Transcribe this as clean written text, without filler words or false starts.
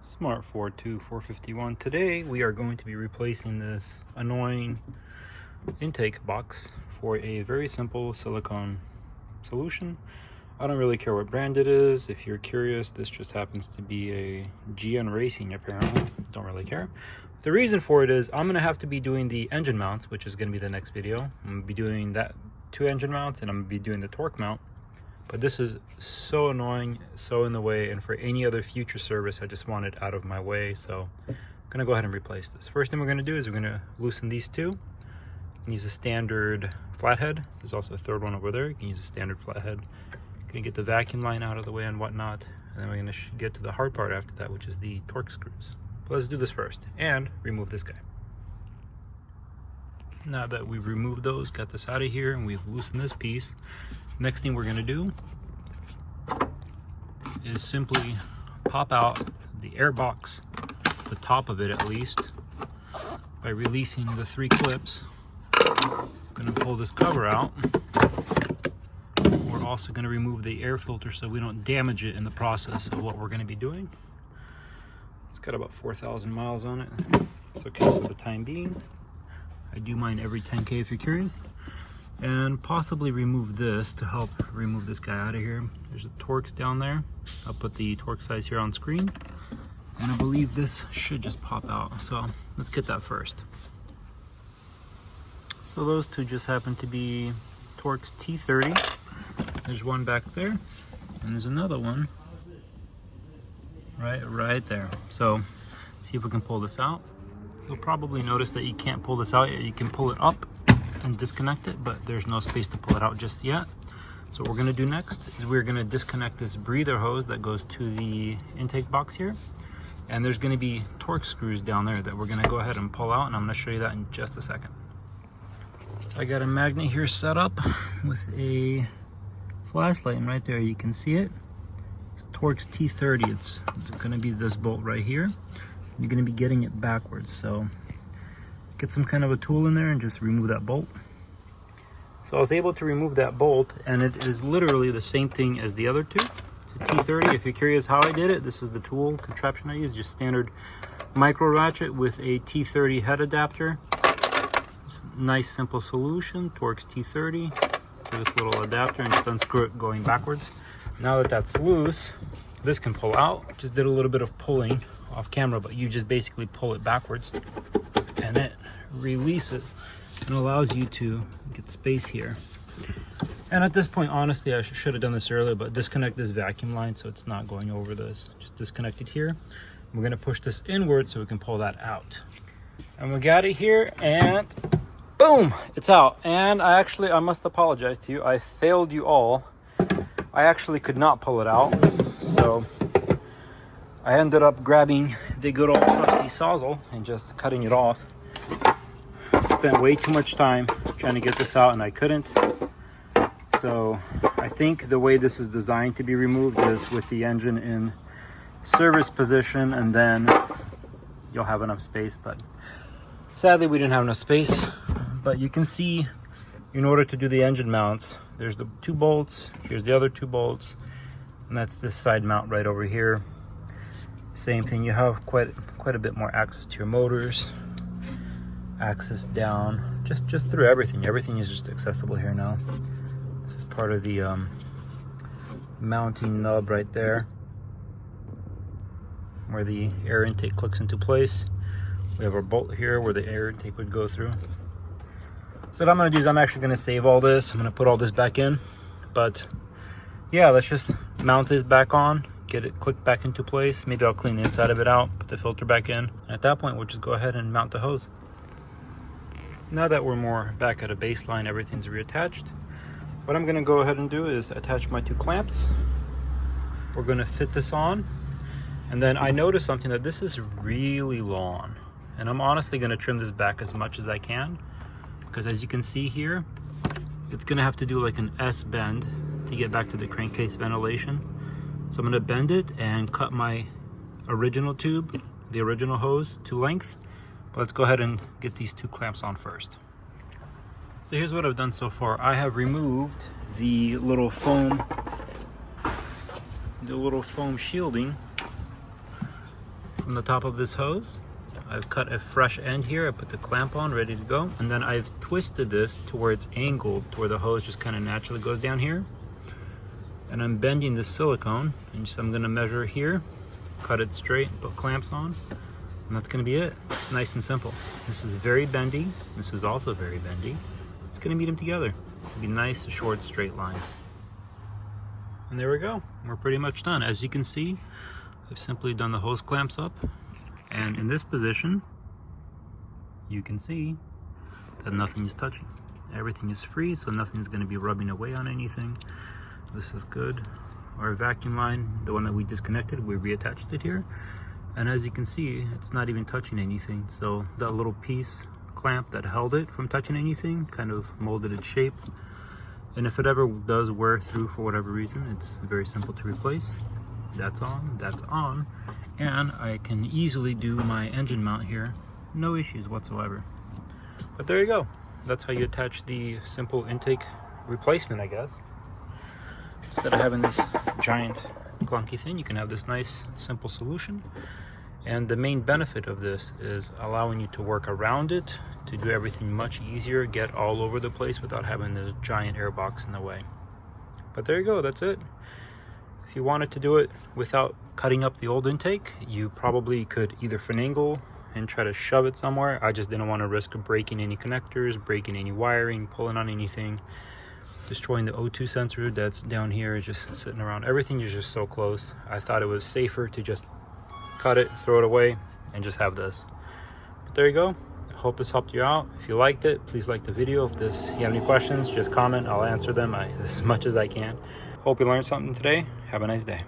Smart Fortwo 451. Today we are going to be replacing this annoying intake box for a very simple silicone solution. I don't really care what brand it is. If you're curious, this just happens to be a GN Racing apparently. Don't really care. The reason for it is I'm going to have to be doing the engine mounts, which is going to be the next video. I'm going to be doing that 2 engine mounts, and I'm going to be doing the torque mount. But this is so annoying, so in the way, and for any other future service, I just want it out of my way. So I'm gonna go ahead and replace this. First thing we're gonna do is we're gonna loosen these two. You can use a standard flathead. There's also a third one over there. You can use a standard flathead. Gonna get the vacuum line out of the way and whatnot. And then we're gonna get to the hard part after that, which is the torque screws. But let's do this first and remove this guy. Now that we've removed those, got this out of here, and we've loosened this piece, next thing we're going to do is simply pop out the air box, the top of it at least, by releasing the 3 clips. I'm going to pull this cover out. We're also going to remove the air filter so we don't damage it in the process of what we're going to be doing. It's got about 4,000 miles on it. It's okay for the time being. I do mine every 10K if you're curious. And possibly remove this to help remove this guy out of here. There's the Torx down there. I'll put the torque size here on screen. And I believe this should just pop out. So let's get that first. So those two just happen to be Torx T30. There's one back there. And there's another one right there. So see if we can pull this out. You'll probably notice that you can't pull this out yet. You can pull it up and disconnect it, but there's no space to pull it out just yet. So what we're gonna do next is we're gonna disconnect this breather hose that goes to the intake box here. And there's gonna be torque screws down there that we're gonna go ahead and pull out, and I'm gonna show you that in just a second. So I got a magnet here set up with a flashlight, and right there you can see it. It's a Torx T30. It's gonna be this bolt right here. You're going to be getting it backwards, so get some kind of a tool in there and just remove that bolt. So I was able to remove that bolt, and it is literally the same thing as the other two. It's a T30. If you're curious how I did it, this is the tool contraption I use, just standard micro ratchet with a T30 head adapter. Nice simple solution. Torx T30 with this little adapter, and just unscrew it going backwards. Now that that's loose, this can pull out. Just did a little bit of pulling off camera, but you just basically pull it backwards and it releases and allows you to get space here. And at this point, honestly, I should have done this earlier, but disconnect this vacuum line so it's not going over this. Just disconnect it here. We're going to push this inward so we can pull that out. And we got it here, and boom, it's out. And I must apologize to you. I failed you all. I actually could not pull it out, so I ended up grabbing the good old trusty Sawzall and just cutting it off. Spent way too much time trying to get this out, and I couldn't. So I think the way this is designed to be removed is with the engine in service position, and then you'll have enough space. But sadly, we didn't have enough space. But you can see, in order to do the engine mounts, there's the 2 bolts. Here's the other 2 bolts, and that's this side mount right over here. Same thing, you have quite a bit more access to your motors, access down, just through everything. Everything is just accessible here now. This is part of the mounting nub right there, where the air intake clicks into place. We have our bolt here where the air intake would go through. So what I'm going to do is I'm actually going to save all this. I'm going to put all this back in. But yeah, let's just mount this back on. Get it clicked back into place. Maybe I'll clean the inside of it out, put the filter back in. And at that point, we'll just go ahead and mount the hose. Now that we're more back at a baseline, everything's reattached. What I'm gonna go ahead and do is attach my 2 clamps. We're gonna fit this on. And then I noticed something, that this is really long. And I'm honestly gonna trim this back as much as I can, because as you can see here, it's gonna have to do like an S bend to get back to the crankcase ventilation. So I'm going to bend it and cut my original tube, the original hose, to length. But let's go ahead and get these 2 clamps on first. So here's what I've done so far. I have removed the little foam shielding from the top of this hose. I've cut a fresh end here. I put the clamp on, ready to go. And then I've twisted this to where it's angled, to where the hose just kind of naturally goes down here. And I'm bending the silicone, and just I'm gonna measure here, cut it straight, put clamps on, and that's gonna be it. It's nice and simple. This is very bendy. This is also very bendy. It's gonna meet them together. It'll be nice, short, straight line. And there we go. We're pretty much done. As you can see, I've simply done the hose clamps up. And in this position, you can see that nothing is touching. Everything is free, so nothing's gonna be rubbing away on anything. This is good. Our vacuum line, the one that we disconnected, we reattached it here. And as you can see, it's not even touching anything. So that little piece clamp that held it from touching anything kind of molded its shape. And if it ever does wear through for whatever reason, it's very simple to replace. That's on, that's on. And I can easily do my engine mount here, no issues whatsoever. But there you go. That's how you attach the simple intake replacement, I guess. Instead of having this giant clunky thing, you can have this nice simple solution. And the main benefit of this is allowing you to work around it, to do everything much easier, get all over the place without having this giant air box in the way. But there you go, that's it. If you wanted to do it without cutting up the old intake, you probably could either finagle and try to shove it somewhere. I just didn't want to risk breaking any connectors, breaking any wiring, pulling on anything, destroying the O2 sensor that's down here, just sitting around. Everything is just so close. I thought it was safer to just cut it, throw it away, and just have this. But there you go. I hope this helped you out. If you liked it, please like the video. If you have any questions, just comment. I'll answer them as much as I can. Hope you learned something today. Have a nice day.